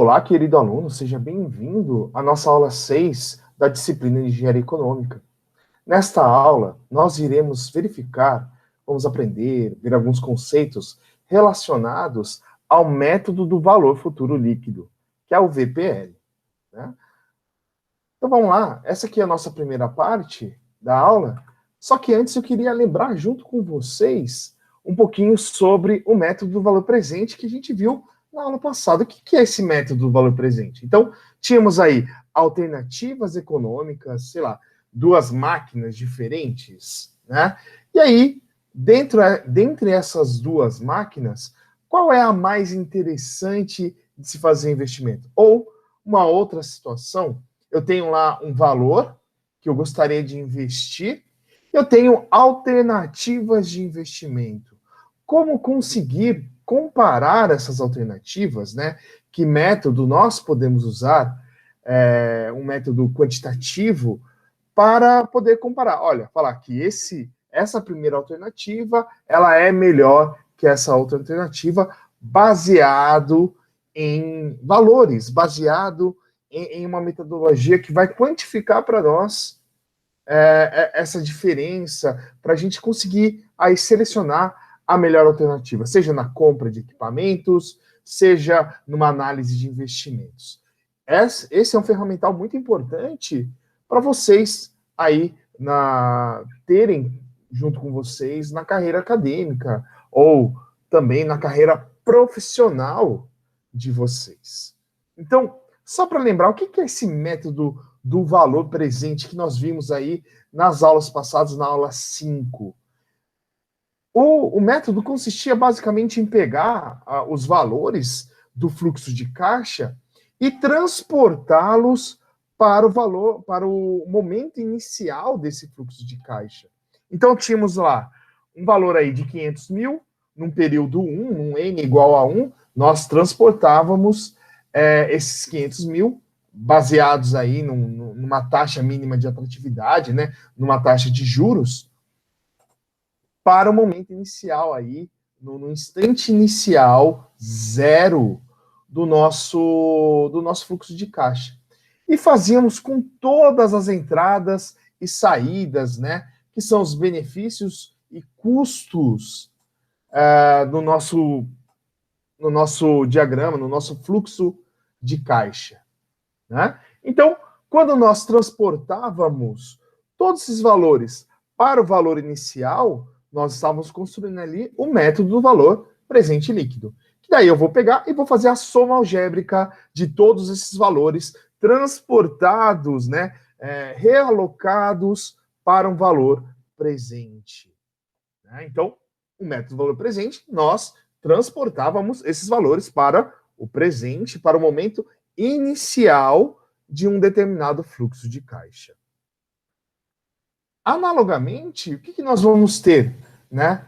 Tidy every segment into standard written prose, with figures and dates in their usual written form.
Olá, querido aluno, seja bem-vindo à nossa aula 6 da disciplina de Engenharia Econômica. Nesta aula, nós iremos verificar, vamos aprender, ver alguns conceitos relacionados ao método do valor futuro líquido, que é o VPL, né? Então vamos lá, essa aqui é a nossa primeira parte da aula, só que antes eu queria lembrar junto com vocês um pouquinho sobre o método do valor presente que a gente viu na aula passada. O que é esse método do valor presente? Então, tínhamos aí alternativas econômicas, sei lá, duas máquinas diferentes, né? E aí, dentre essas duas máquinas, qual é a mais interessante de se fazer investimento? Ou uma outra situação, eu tenho lá um valor que eu gostaria de investir, eu tenho alternativas de investimento. Como conseguir comparar essas alternativas, né? Que método nós podemos usar? Um método quantitativo para poder comparar. Olha, falar que essa primeira alternativa ela é melhor que essa outra alternativa, baseado em valores, baseado em uma metodologia que vai quantificar para nós essa diferença, para a gente conseguir aí selecionar a melhor alternativa, seja na compra de equipamentos, seja numa análise de investimentos. Esse é um ferramental muito importante para vocês aí terem junto com vocês na carreira acadêmica ou também na carreira profissional de vocês. Então, só para lembrar, o que é esse método do valor presente que nós vimos aí nas aulas passadas, na aula 5? O método consistia basicamente em pegar os valores do fluxo de caixa e transportá-los para o momento inicial desse fluxo de caixa. Então, tínhamos lá um valor aí de 500 mil, num período 1, num N igual a 1, nós transportávamos esses 500 mil, baseados aí numa taxa mínima de atratividade, né, numa taxa de juros, para o momento inicial aí, no instante inicial, zero do nosso fluxo de caixa. E fazíamos com todas as entradas e saídas, né, que são os benefícios e custos no nosso diagrama, no nosso fluxo de caixa, né? Então, quando nós transportávamos todos esses valores para o valor inicial, nós estávamos construindo ali o método do valor presente líquido. Que daí eu vou pegar e vou fazer a soma algébrica de todos esses valores transportados, né, realocados para um valor presente. Né? Então, o método do valor presente, nós transportávamos esses valores para o presente, para o momento inicial de um determinado fluxo de caixa. Analogamente, o que nós vamos ter, né,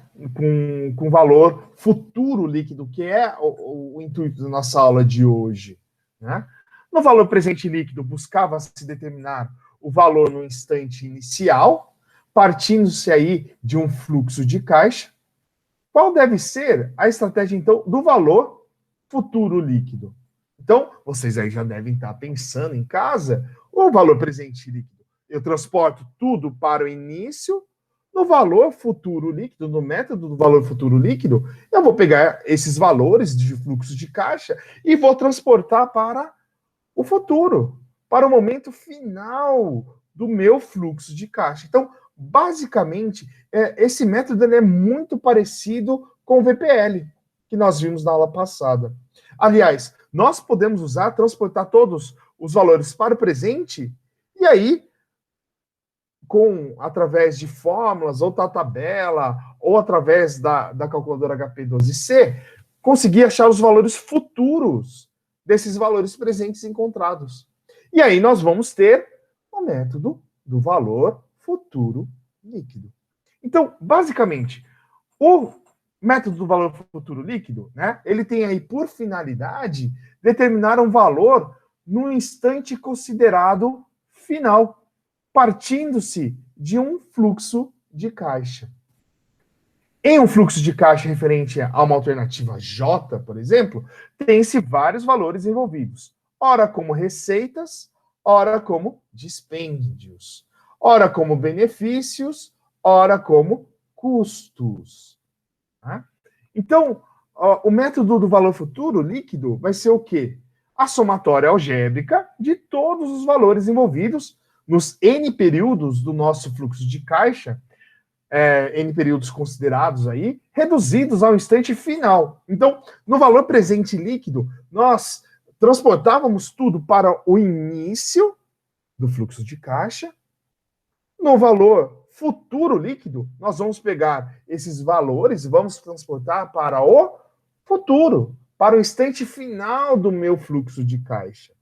com valor futuro líquido, que é o intuito da nossa aula de hoje, né? No valor presente líquido, buscava-se determinar o valor no instante inicial, partindo-se aí de um fluxo de caixa. Qual deve ser a estratégia, então, do valor futuro líquido? Então, vocês aí já devem estar pensando em casa, o valor presente líquido. Eu transporto tudo para o início, no valor futuro líquido, no método do valor futuro líquido, eu vou pegar esses valores de fluxo de caixa e vou transportar para o futuro, para o momento final do meu fluxo de caixa. Então, basicamente, esse método é muito parecido com o VPL, que nós vimos na aula passada. Aliás, nós podemos transportar todos os valores para o presente, e aí, através de fórmulas, ou da tabela, ou através da calculadora HP12C, conseguir achar os valores futuros desses valores presentes encontrados. E aí nós vamos ter o método do valor futuro líquido. Então, basicamente, o método do valor futuro líquido, né, ele tem aí por finalidade determinar um valor no instante considerado final, partindo-se de um fluxo de caixa. Em um fluxo de caixa referente a uma alternativa J, por exemplo, tem-se vários valores envolvidos. Ora como receitas, ora como dispêndios, ora como benefícios, ora como custos. Tá? Então, o método do valor futuro líquido vai ser o quê? A somatória algébrica de todos os valores envolvidos nos N períodos do nosso fluxo de caixa, N períodos considerados aí, reduzidos ao instante final. Então, no valor presente líquido, nós transportávamos tudo para o início do fluxo de caixa. No valor futuro líquido, nós vamos pegar esses valores e vamos transportar para o futuro, para o instante final do meu fluxo de caixa.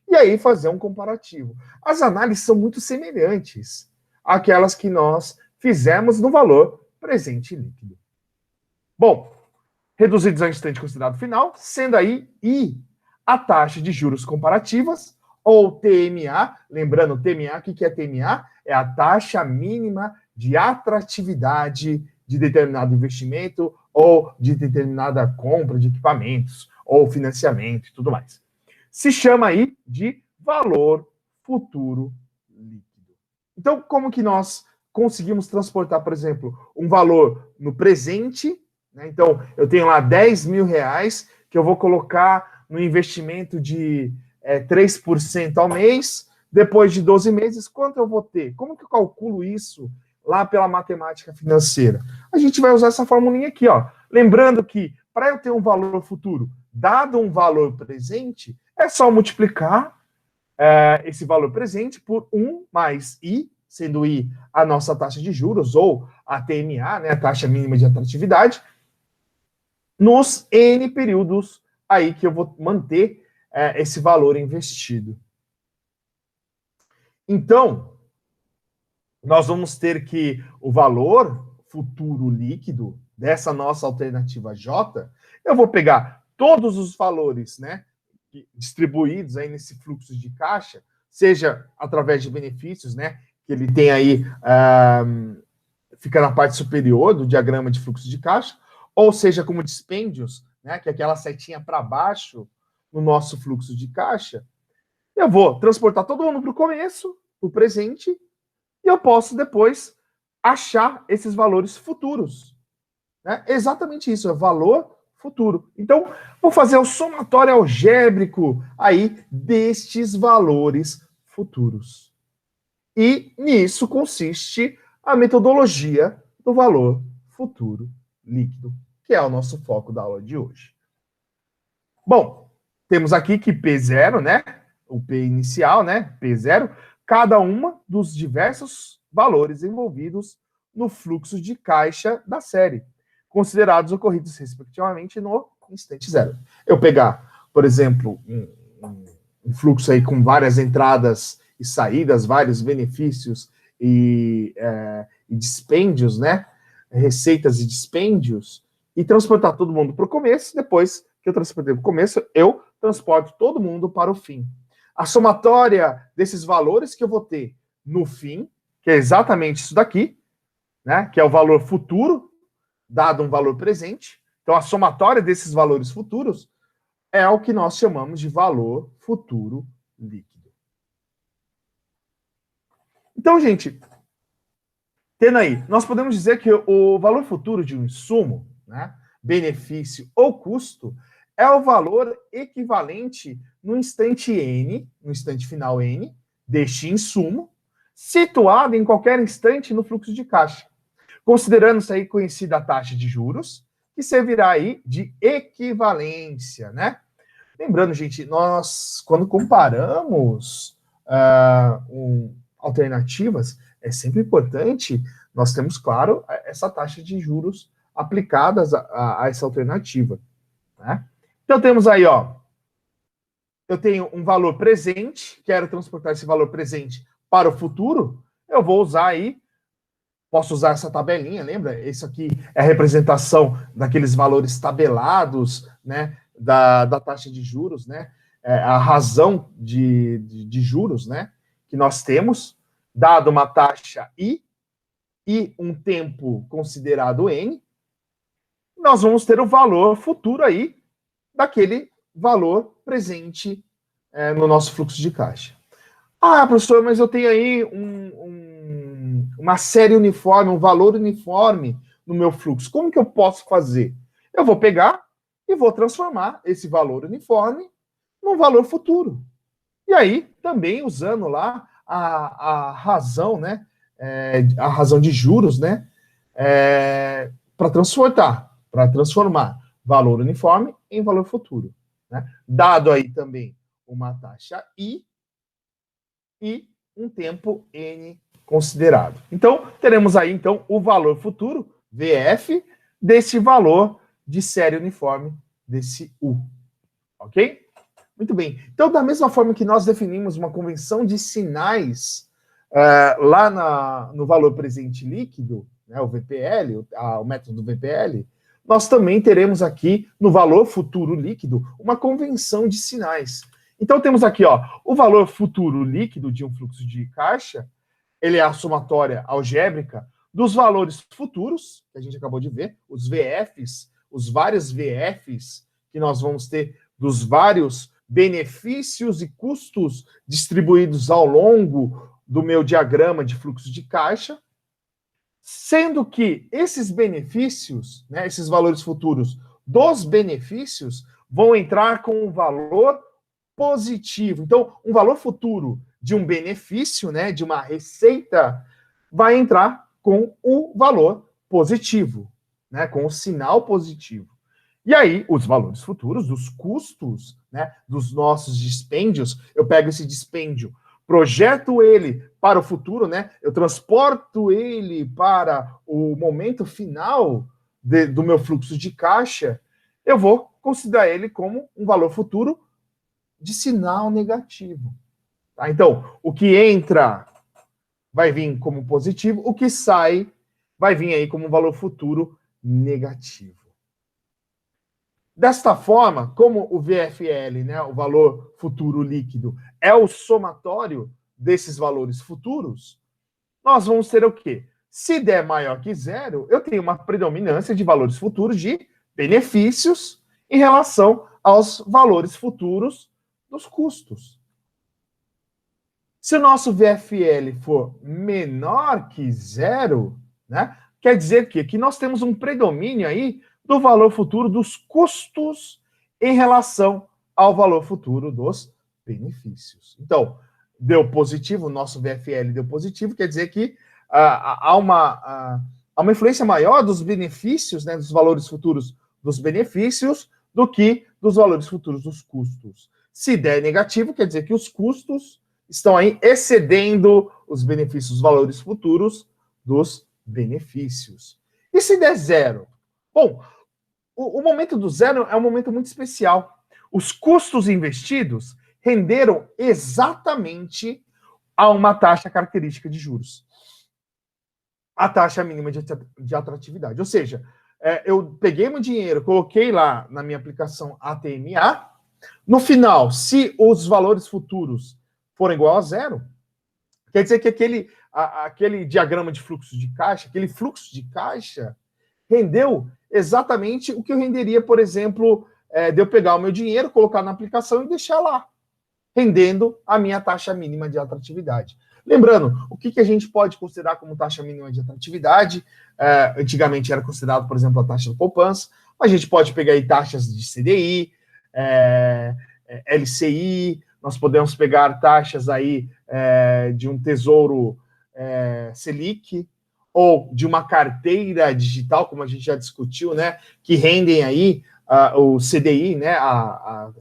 E aí fazer um comparativo. As análises são muito semelhantes àquelas que nós fizemos no valor presente líquido. Bom, reduzidos ao instante considerado final, sendo aí I a taxa de juros comparativas, ou TMA, lembrando, TMA, o que é TMA? É a taxa mínima de atratividade de determinado investimento ou de determinada compra de equipamentos ou financiamento e tudo mais. Se chama aí de valor futuro líquido. Então, como que nós conseguimos transportar, por exemplo, um valor no presente, né? Então, eu tenho lá 10 mil reais que eu vou colocar no investimento de 3% ao mês, depois de 12 meses, quanto eu vou ter? Como que eu calculo isso lá pela matemática financeira? A gente vai usar essa formulinha aqui, ó. Lembrando que para eu ter um valor futuro, dado um valor presente, é só multiplicar esse valor presente por 1 mais I, sendo I a nossa taxa de juros, ou a TMA, né, a taxa mínima de atratividade, nos N períodos aí que eu vou manter esse valor investido. Então, nós vamos ter que o valor futuro líquido dessa nossa alternativa J, eu vou pegar todos os valores, né, distribuídos aí nesse fluxo de caixa, seja através de benefícios, né, que ele tem aí, fica na parte superior do diagrama de fluxo de caixa, ou seja como dispêndios, né, que é aquela setinha para baixo no nosso fluxo de caixa. Eu vou transportar todo mundo para o começo, para o presente, e eu posso depois achar esses valores futuros. Né? Exatamente isso, é valor futuro. Então, vou fazer o somatório algébrico aí destes valores futuros. E nisso consiste a metodologia do valor futuro líquido, que é o nosso foco da aula de hoje. Bom, temos aqui que P0, né? O P inicial, né? P0, cada uma dos diversos valores envolvidos no fluxo de caixa da série, considerados ocorridos respectivamente no instante zero. Eu pegar, por exemplo, um fluxo aí com várias entradas e saídas, vários benefícios e dispêndios, né? Receitas e dispêndios, e transportar todo mundo para o começo, depois que eu transportei para o começo, eu transporto todo mundo para o fim. A somatória desses valores que eu vou ter no fim, que é exatamente isso daqui, né? Que é o valor futuro, dado um valor presente. Então, a somatória desses valores futuros é o que nós chamamos de valor futuro líquido. Então, gente, tendo aí, nós podemos dizer que o valor futuro de um insumo, né, benefício ou custo, é o valor equivalente no instante N, no instante final N, deste insumo, situado em qualquer instante no fluxo de caixa, considerando-se aí conhecida a taxa de juros, que servirá aí de equivalência, né? Lembrando, gente, nós, quando comparamos alternativas, é sempre importante nós temos, claro, essa taxa de juros aplicadas a essa alternativa, né? Então, temos aí, ó, eu tenho um valor presente, quero transportar esse valor presente para o futuro, eu vou usar aí, posso usar essa tabelinha, lembra? Isso aqui é a representação daqueles valores tabelados, né, da taxa de juros, né, a razão de juros, né, que nós temos, dado uma taxa I e um tempo considerado N, nós vamos ter o valor futuro aí daquele valor presente no nosso fluxo de caixa. Ah, professor, mas eu tenho aí uma série uniforme, um valor uniforme no meu fluxo. Como que eu posso fazer? Eu vou pegar e vou transformar esse valor uniforme num valor futuro. E aí, também usando lá a razão, né? A razão de juros, né? Para transformar valor uniforme em valor futuro. Né? Dado aí também uma taxa I e um tempo N considerado. Então, teremos aí, então, o valor futuro, VF, desse valor de série uniforme, desse U. Ok? Muito bem. Então, da mesma forma que nós definimos uma convenção de sinais lá no valor presente líquido, né, o VPL, o método do VPL, nós também teremos aqui, no valor futuro líquido, uma convenção de sinais. Então, temos aqui, ó, o valor futuro líquido de um fluxo de caixa, ele é a somatória algébrica dos valores futuros, que a gente acabou de ver, os VFs, os vários VFs que nós vamos ter dos vários benefícios e custos distribuídos ao longo do meu diagrama de fluxo de caixa, sendo que esses benefícios, né, esses valores futuros dos benefícios, vão entrar com um valor positivo. Então, um valor futuro de um benefício, né, de uma receita, vai entrar com o valor positivo, né, com o sinal positivo. E aí, os valores futuros dos custos, né, dos nossos dispêndios, eu pego esse dispêndio, projeto ele para o futuro, né, eu transporto ele para o momento final do meu fluxo de caixa, eu vou considerar ele como um valor futuro de sinal negativo. Tá? Então, o que entra vai vir como positivo, o que sai vai vir aí como um valor futuro negativo. Desta forma, como o VFL, né, o valor futuro líquido, é o somatório desses valores futuros, nós vamos ter o quê? Se der maior que zero, eu tenho uma predominância de valores futuros de benefícios em relação aos valores futuros dos custos. Se o nosso VFL for menor que zero, né, quer dizer que nós temos um predomínio aí do valor futuro dos custos em relação ao valor futuro dos benefícios. Então, deu positivo, o nosso VFL deu positivo, quer dizer que há uma influência maior dos benefícios, né, dos valores futuros dos benefícios, do que dos valores futuros dos custos. Se der negativo, quer dizer que os custos estão aí excedendo os benefícios, os valores futuros dos benefícios. E se der zero? Bom, o momento do zero é um momento muito especial. Os custos investidos renderam exatamente a uma taxa característica de juros. A taxa mínima de atratividade. Ou seja, eu peguei meu dinheiro, coloquei lá na minha aplicação ATMA, no final, se os valores futuros forem igual a zero, quer dizer que aquele diagrama de fluxo de caixa, aquele fluxo de caixa, rendeu exatamente o que eu renderia, por exemplo, de eu pegar o meu dinheiro, colocar na aplicação e deixar lá, rendendo a minha taxa mínima de atratividade. Lembrando, o que a gente pode considerar como taxa mínima de atratividade? Antigamente era considerado, por exemplo, a taxa de poupança, mas a gente pode pegar aí taxas de CDI, LCI, nós podemos pegar taxas aí de um tesouro Selic, ou de uma carteira digital, como a gente já discutiu, né, que rendem aí o CDI, né,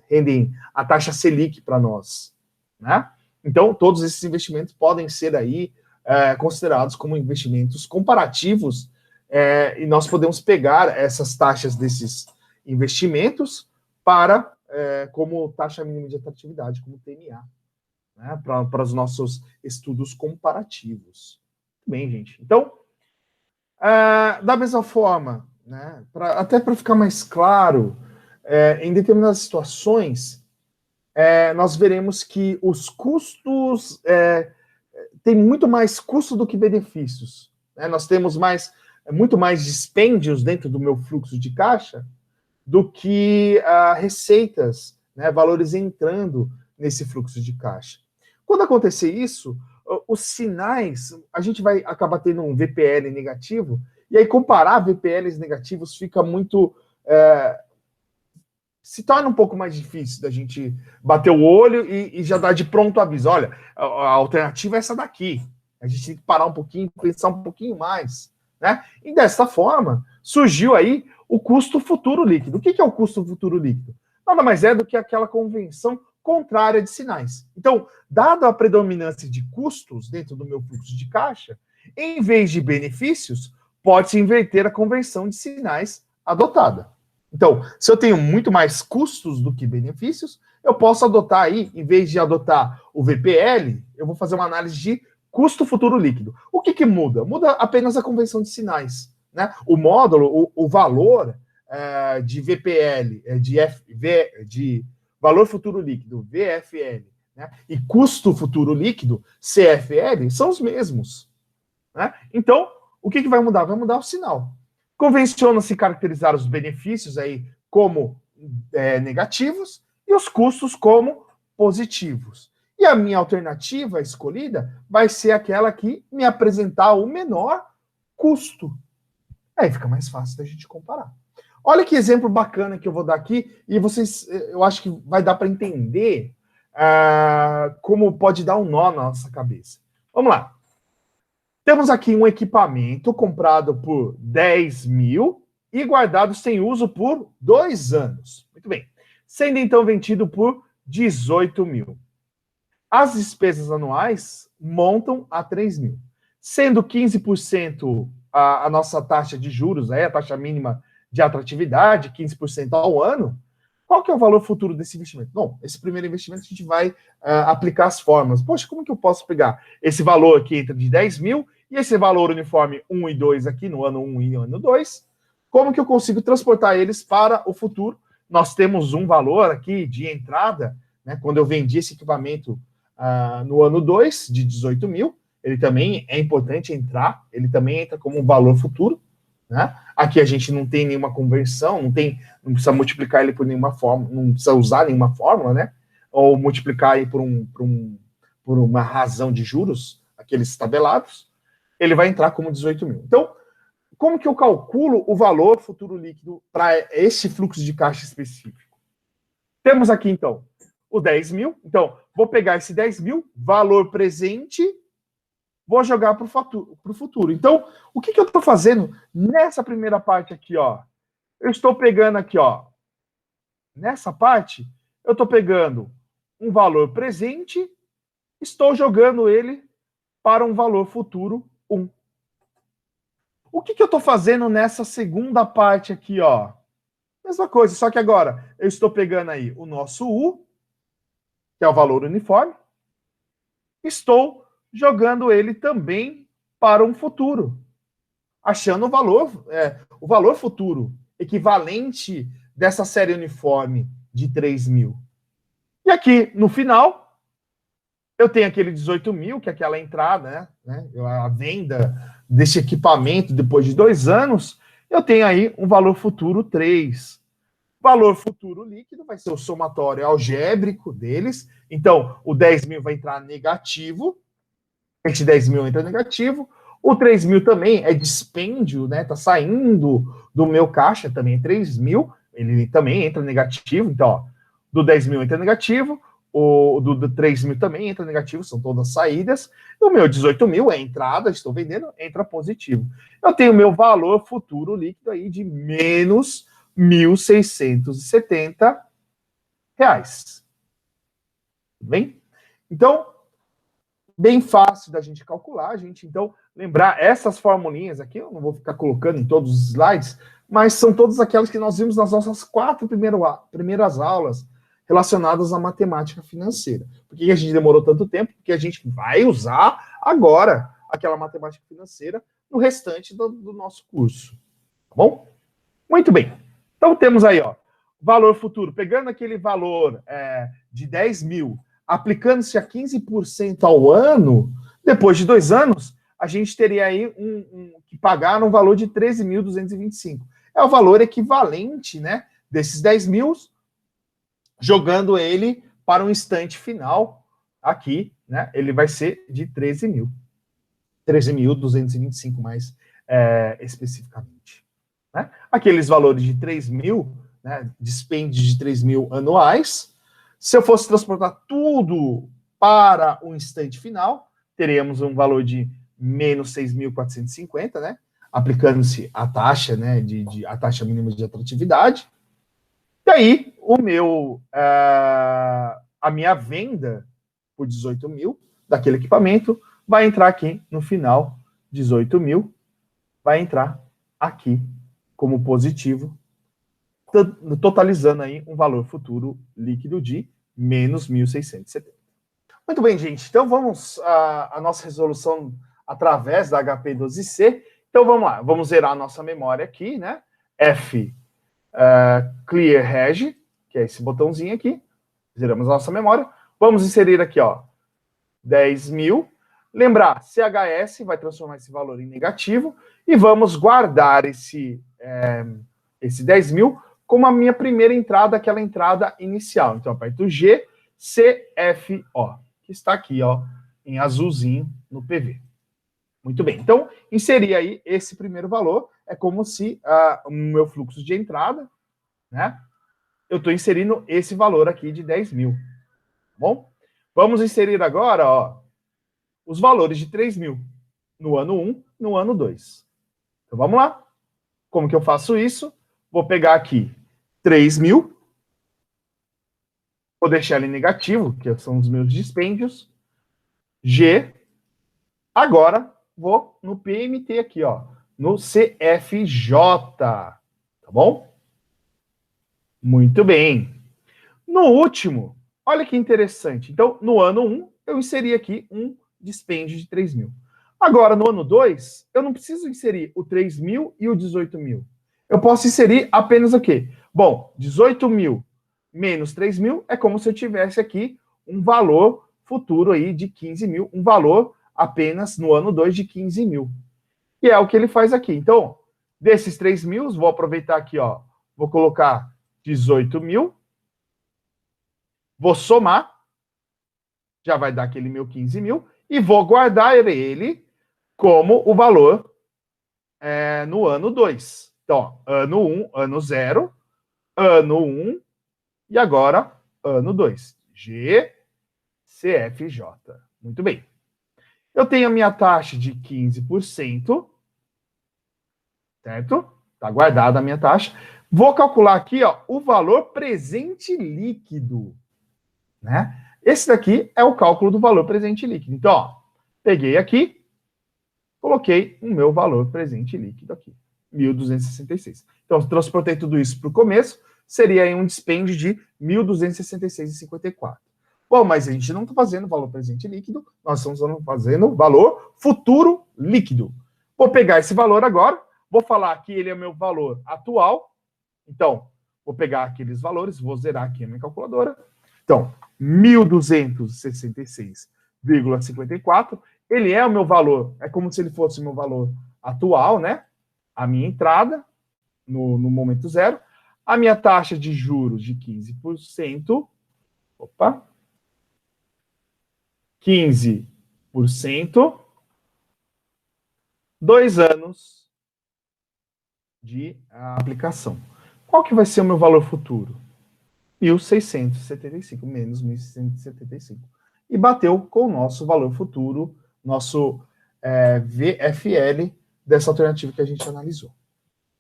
rendem a taxa Selic para nós, né? Então, todos esses investimentos podem ser aí considerados como investimentos comparativos e nós podemos pegar essas taxas desses investimentos para como taxa mínima de atratividade, como TMA, né, para os nossos estudos comparativos. Muito bem, gente. Então, da mesma forma, né, até para ficar mais claro, em determinadas situações, nós veremos que os custos têm muito mais custo do que benefícios. Né? Nós temos mais muito mais dispêndios dentro do meu fluxo de caixa do que receitas, né, valores entrando nesse fluxo de caixa. Quando acontecer isso, os sinais, a gente vai acabar tendo um VPL negativo, e aí comparar VPLs negativos fica muito... se torna um pouco mais difícil da gente bater o olho e já dar de pronto aviso. Olha, a alternativa é essa daqui. A gente tem que parar um pouquinho, pensar um pouquinho mais, né? E dessa forma, surgiu aí o custo futuro líquido. O que é o custo futuro líquido? Nada mais é do que aquela convenção contrária de sinais. Então, dada a predominância de custos dentro do meu fluxo de caixa, em vez de benefícios, pode-se inverter a convenção de sinais adotada. Então, se eu tenho muito mais custos do que benefícios, eu posso adotar aí, em vez de adotar o VPL, eu vou fazer uma análise de custo futuro líquido. O que muda? Muda apenas a convenção de sinais, né? O módulo, o valor de VPL, de valor futuro líquido, VFL, né? E custo futuro líquido, CFL, são os mesmos, né? Então, o que vai mudar? Vai mudar o sinal. Convenciona-se caracterizar os benefícios aí como negativos e os custos como positivos. E a minha alternativa escolhida vai ser aquela que me apresentar o menor custo. Aí fica mais fácil da gente comparar. Olha que exemplo bacana que eu vou dar aqui, e vocês, eu acho que vai dar para entender como pode dar um nó na nossa cabeça. Vamos lá. Temos aqui um equipamento comprado por 10 mil e guardado sem uso por 2 anos. Muito bem. Sendo então vendido por 18 mil. As despesas anuais montam a 3 mil. Sendo 15% a nossa taxa de juros, a taxa mínima de atratividade, 15% ao ano, qual que é o valor futuro desse investimento? Bom, esse primeiro investimento a gente vai aplicar as fórmulas. Poxa, como que eu posso pegar esse valor aqui entre de 10 mil e esse valor uniforme 1 e 2 aqui no ano 1 e no ano 2? Como que eu consigo transportar eles para o futuro? Nós temos um valor aqui de entrada, né, quando eu vendi esse equipamento no ano 2, de 18 mil, ele também é importante entrar, ele também entra como um valor futuro, né? Aqui a gente não tem nenhuma conversão, não precisa multiplicar ele por nenhuma forma, não precisa usar nenhuma fórmula, né? Ou multiplicar ele por uma razão de juros, aqueles tabelados, ele vai entrar como 18 mil. Então, como que eu calculo o valor futuro líquido para esse fluxo de caixa específico? Temos aqui, então, o 10 mil. Então, vou pegar esse 10 mil, valor presente, vou jogar para o futuro. Então, o que eu estou fazendo nessa primeira parte aqui, ó? Eu estou pegando aqui, ó. Nessa parte, eu estou pegando um valor presente, estou jogando ele para um valor futuro 1. O que eu estou fazendo nessa segunda parte aqui, ó? Mesma coisa, só que agora eu estou pegando aí o nosso U, que é o valor uniforme, estou jogando ele também para um futuro, achando o valor futuro equivalente dessa série uniforme de 3 mil. E aqui, no final, eu tenho aquele 18 mil, que é aquela entrada, né? A venda desse equipamento depois de 2 anos, eu tenho aí um valor futuro 3. Valor futuro líquido vai ser o somatório algébrico deles. Então, o 10 mil vai entrar negativo, esse 10 mil entra negativo, o 3 mil também é dispêndio, né? Tá saindo do meu caixa, também é 3 mil, ele também entra negativo, então, ó, do 10 mil entra negativo, o do 3 mil também entra negativo, são todas saídas, o meu 18 mil é entrada, estou vendendo, entra positivo. Eu tenho o meu valor futuro líquido aí de menos R$1.670. Tudo bem? Então, bem fácil da gente calcular, gente. Então, lembrar essas formulinhas aqui, eu não vou ficar colocando em todos os slides, mas são todas aquelas que nós vimos nas nossas 4 primeiras aulas relacionadas à matemática financeira. Por que a gente demorou tanto tempo? Porque a gente vai usar agora aquela matemática financeira no restante do nosso curso. Tá bom? Muito bem. Então, temos aí, ó, valor futuro. Pegando aquele valor de 10 mil, aplicando-se a 15% ao ano, depois de 2 anos, a gente teria aí que pagar um valor de 13.225. É o valor equivalente, né, desses 10 mil, jogando ele para um instante final aqui, né, ele vai ser de 13 mil. 13.225 mais especificamente. Né? Aqueles valores de 3 mil, né, dispêndios de 3 mil anuais, se eu fosse transportar tudo para o instante final, teríamos um valor de menos 6.450, né, aplicando-se a taxa, né, a taxa mínima de atratividade. E aí, a minha venda por 18 mil daquele equipamento vai entrar aqui no final, 18 mil, vai entrar aqui como positivo, totalizando aí um valor futuro líquido de menos 1.670. Muito bem, gente. Então vamos à nossa resolução através da HP12C. Então vamos lá, vamos zerar a nossa memória aqui, né? F Clear Reg, que é esse botãozinho aqui. Zeramos a nossa memória. Vamos inserir aqui, ó, 10 mil. Lembrar, CHS vai transformar esse valor em negativo e vamos guardar esse 10 mil como a minha primeira entrada, aquela entrada inicial. Então, aperto G, CFO, que está aqui, ó, em azulzinho no PV. Muito bem. Então, inserir aí esse primeiro valor é como se o meu fluxo de entrada, né, eu estou inserindo esse valor aqui de 10 mil. Tá bom? Vamos inserir agora, ó, os valores de 3 mil no ano 1, no ano 2. Então, vamos lá. Como que eu faço isso? Vou pegar aqui 3 mil, vou deixar ele negativo, que são os meus dispêndios, G, agora vou no PMT aqui, ó, no CFJ, tá bom? Muito bem. No último, olha que interessante. Então, no ano 1, eu inseri aqui um dispêndio de 3 mil. Agora, no ano 2, eu não preciso inserir o 3 mil e o 18 mil. Eu posso inserir apenas o quê? Bom, 18 mil menos 3 mil é como se eu tivesse aqui um valor futuro aí de 15 mil, um valor apenas no ano 2 de 15 mil. E é o que ele faz aqui. Então, desses 3 mil, vou aproveitar aqui, ó, vou colocar 18 mil, vou somar, já vai dar aquele meu 15 mil, e vou guardar ele como o valor no ano 2. Então, ó, ano 1, ano 0, ano 1 e agora ano 2. GCFJ. Muito bem. Eu tenho a minha taxa de 15%, certo? Está guardada a minha taxa. Vou calcular aqui, ó, o valor presente líquido, né? Esse daqui é o cálculo do valor presente líquido. Então, ó, peguei aqui, coloquei o meu valor presente líquido aqui, 1.266. Então, se transportei tudo isso para o começo, seria aí um dispêndio de 1.266,54. Bom, mas a gente não está fazendo valor presente líquido, nós estamos fazendo valor futuro líquido. Vou pegar esse valor agora, vou falar que ele é o meu valor atual. Então, vou pegar aqueles valores, vou zerar aqui a minha calculadora. Então, 1.266,54, ele é o meu valor, é como se ele fosse o meu valor atual, né? A minha entrada no momento zero, a minha taxa de juros de 15%, 15%, 2 anos de aplicação. Qual que vai ser o meu valor futuro? 1.675 menos 1.675. E bateu com o nosso valor futuro, nosso VFL dessa alternativa que a gente analisou.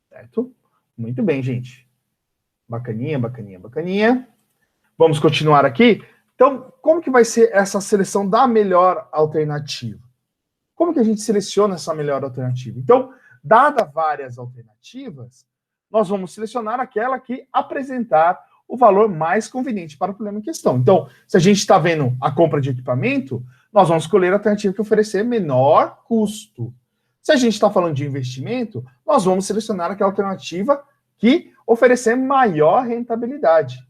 Certo? Muito bem, gente. Bacaninha, bacaninha, bacaninha. Vamos continuar aqui. Então, como que vai ser essa seleção da melhor alternativa? Como que a gente seleciona essa melhor alternativa? Então, dada várias alternativas, nós vamos selecionar aquela que apresentar o valor mais conveniente para o problema em questão. Então, se a gente está vendo a compra de equipamento, nós vamos escolher a alternativa que oferecer menor custo. Se a gente está falando de investimento, nós vamos selecionar aquela alternativa que oferecer maior rentabilidade.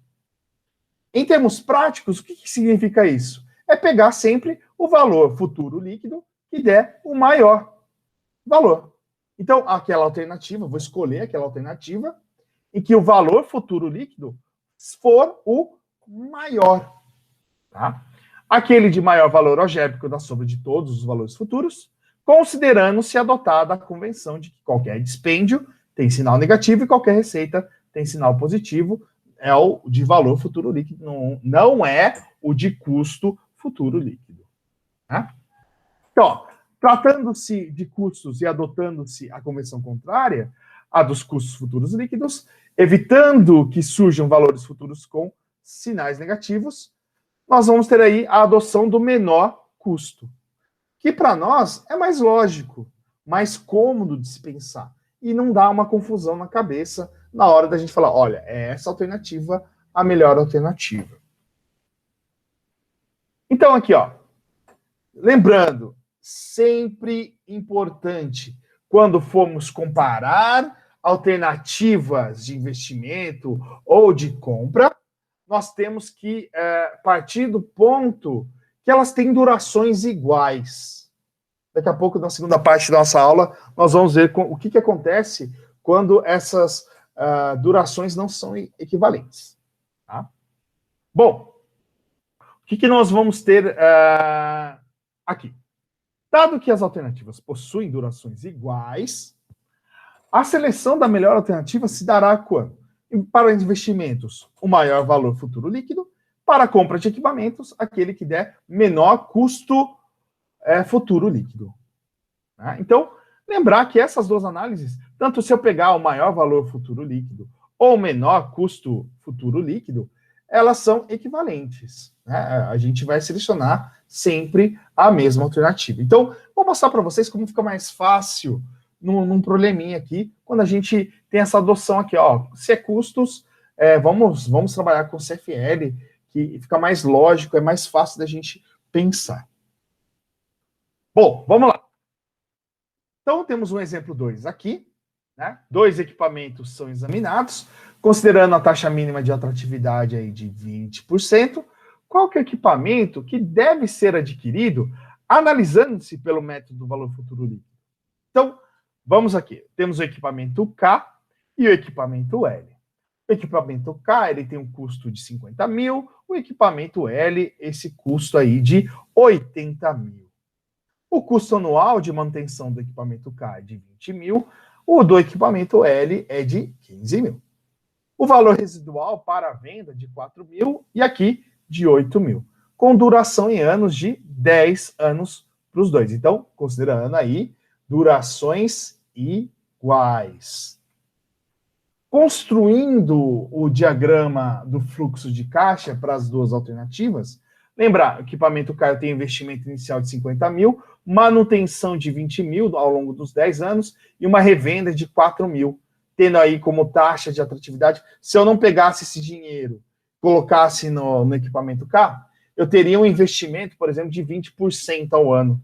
Em termos práticos, o que significa isso? É pegar sempre o valor futuro líquido que que der o maior valor. Então, aquela alternativa, vou escolher aquela alternativa em que o valor futuro líquido for o maior. Tá? Aquele de maior valor algébrico da soma de todos os valores futuros, considerando-se adotada a convenção de que qualquer dispêndio tem sinal negativo e qualquer receita tem sinal positivo, é o de valor futuro líquido, não é o de custo futuro líquido. Tá? Então, tratando-se de custos e adotando-se a convenção contrária, a dos custos futuros líquidos, evitando que surjam valores futuros com sinais negativos, nós vamos ter aí a adoção do menor custo, que para nós é mais lógico, mais cômodo de se pensar, e não dá uma confusão na cabeça na hora da gente falar, olha, é essa alternativa a melhor alternativa. Então aqui, ó, lembrando, sempre importante, quando formos comparar alternativas de investimento ou de compra, nós temos que partir do ponto que elas têm durações iguais. Daqui a pouco, na segunda parte da nossa aula, nós vamos ver o que acontece quando essas durações não são equivalentes. Tá? Bom, o que nós vamos ter aqui? Dado que as alternativas possuem durações iguais, a seleção da melhor alternativa se dará quando? Para investimentos, o maior valor futuro líquido. Para a compra de equipamentos, aquele que der menor custo futuro líquido. Tá? Então, lembrar que essas duas análises, tanto se eu pegar o maior valor futuro líquido ou o menor custo futuro líquido, elas são equivalentes. Né? A gente vai selecionar sempre a mesma alternativa. Então, vou mostrar para vocês como fica mais fácil num probleminha aqui, quando a gente tem essa adoção aqui, ó, se é custos, vamos trabalhar com CFL, que fica mais lógico, é mais fácil da gente pensar. Bom, vamos lá. Então, temos um exemplo 2 aqui, né? 2 equipamentos são examinados, considerando a taxa mínima de atratividade aí de 20%, qual que é o equipamento que deve ser adquirido analisando-se pelo método do valor futuro líquido? Então, vamos aqui. Temos o equipamento K e o equipamento L. O equipamento K, ele tem um custo de 50 mil, o equipamento L, esse custo aí de 80 mil. O custo anual de manutenção do equipamento K é de 20 mil, o do equipamento L é de 15 mil. O valor residual para a venda de 4 mil e aqui de 8 mil, com duração em anos de 10 anos para os dois. Então, considerando aí durações iguais. Construindo o diagrama do fluxo de caixa para as duas alternativas, lembrar, o equipamento K tem investimento inicial de 50 mil, manutenção de 20 mil ao longo dos 10 anos e uma revenda de 4 mil, tendo aí como taxa de atratividade. Se eu não pegasse esse dinheiro, colocasse no equipamento K, eu teria um investimento, por exemplo, de 20% ao ano.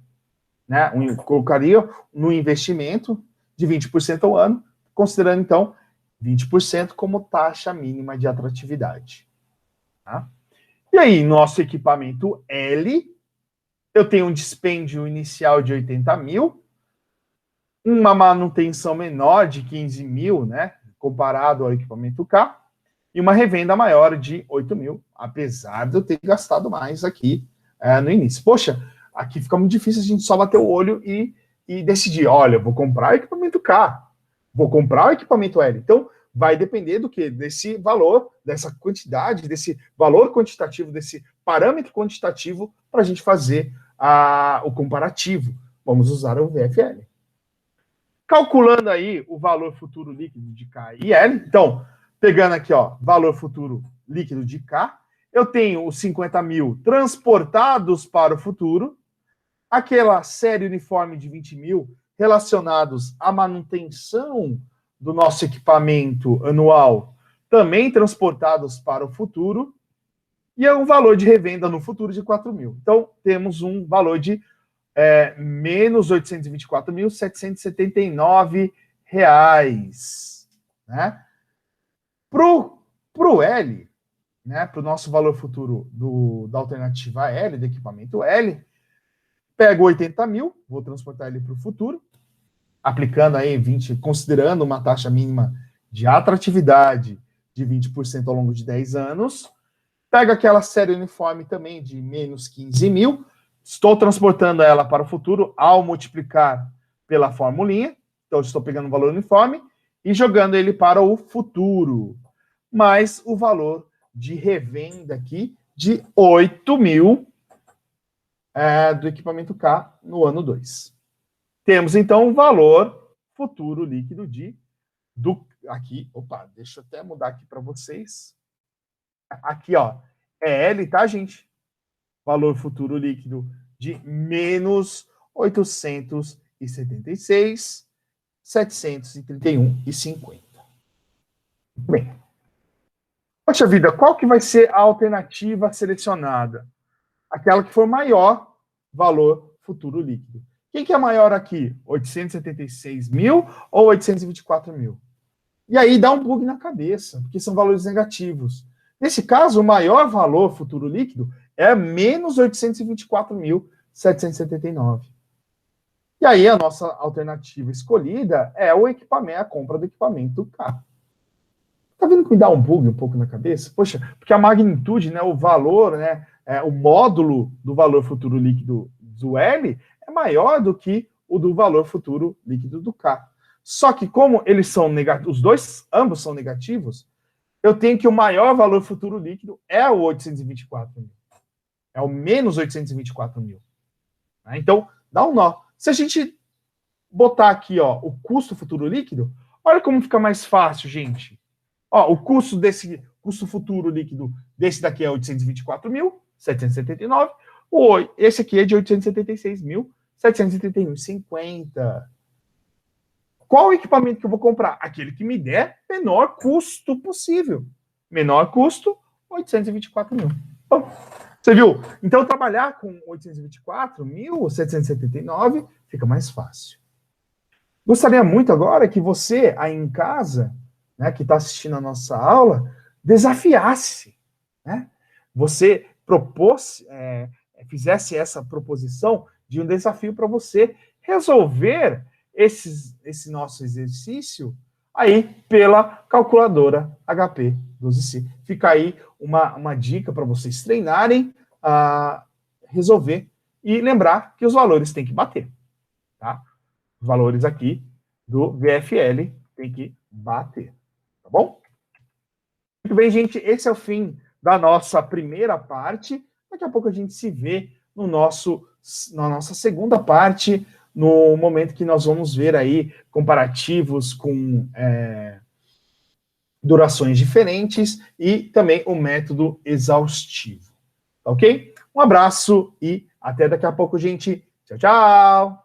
Né? Colocaria no investimento de 20% ao ano, considerando, então, 20% como taxa mínima de atratividade. Tá? E aí, nosso equipamento L, eu tenho um dispêndio inicial de 80 mil, uma manutenção menor de 15 mil, né, comparado ao equipamento K, e uma revenda maior de 8 mil, apesar de eu ter gastado mais aqui no início. Poxa, aqui fica muito difícil a gente só bater o olho e decidir, olha, vou comprar o equipamento K, vou comprar o equipamento L. Então, vai depender do quê? Desse valor, dessa quantidade, desse valor quantitativo, desse parâmetro quantitativo para a gente fazer o comparativo. Vamos usar o VFL. Calculando aí o valor futuro líquido de K e L, então, pegando aqui, ó, valor futuro líquido de K, eu tenho os 50 mil transportados para o futuro, aquela série uniforme de 20 mil relacionados à manutenção do nosso equipamento anual, também transportados para o futuro, e é um valor de revenda no futuro de 4 mil. Então, temos um valor de menos R$ 824.779. Né? Para o L, né, para o nosso valor futuro da alternativa L, do equipamento L, Pego 80 mil, vou transportar ele para o futuro, aplicando aí 20, considerando uma taxa mínima de atratividade de 20% ao longo de 10 anos. Pego aquela série uniforme também de menos 15 mil, estou transportando ela para o futuro ao multiplicar pela formulinha, então estou pegando o valor uniforme e jogando ele para o futuro, mais o valor de revenda aqui de 8 mil do equipamento K no ano 2. Temos, então, o valor futuro líquido aqui, deixa eu até mudar aqui para vocês. Aqui, ó, é L, tá, gente? Valor futuro líquido de menos 876.731,50. Bem, poxa vida, qual que vai ser a alternativa selecionada? Aquela que for maior valor futuro líquido. Quem que é maior aqui? 876 mil ou 824 mil? E aí dá um bug na cabeça, porque são valores negativos. Nesse caso, o maior valor futuro líquido é menos 824.779. E aí a nossa alternativa escolhida é o equipamento, a compra do equipamento K. Tá vendo que me dá um bug um pouco na cabeça? Poxa, porque a magnitude, né, o valor, né, o módulo do valor futuro líquido do L é maior do que o do valor futuro líquido do K. Só que como eles são negativos, ambos são negativos, eu tenho que o maior valor futuro líquido é o 824 mil. É o menos 824 mil. Então, dá um nó. Se a gente botar aqui, ó, o custo futuro líquido, olha como fica mais fácil, gente. Ó, o custo futuro líquido desse daqui é 824.779. Esse aqui é de 876.731,50. Qual o equipamento que eu vou comprar? Aquele que me der menor custo possível. Menor custo, 824 mil. Bom, você viu? Então, trabalhar com 824.779 fica mais fácil. Gostaria muito agora que você, aí em casa, né, que está assistindo a nossa aula, desafiasse, né? Você fizesse essa proposição de um desafio para você resolver esse nosso exercício aí pela calculadora HP 12C. Fica aí uma dica para vocês treinarem a resolver e lembrar que os valores têm que bater, tá? Os valores aqui do VFL têm que bater, tá bom? Muito bem, gente, esse é o fim da nossa primeira parte. Daqui a pouco a gente se vê na nossa segunda parte, no momento que nós vamos ver aí comparativos com durações diferentes e também o método exaustivo. Ok? Um abraço e até daqui a pouco, gente. Tchau, tchau!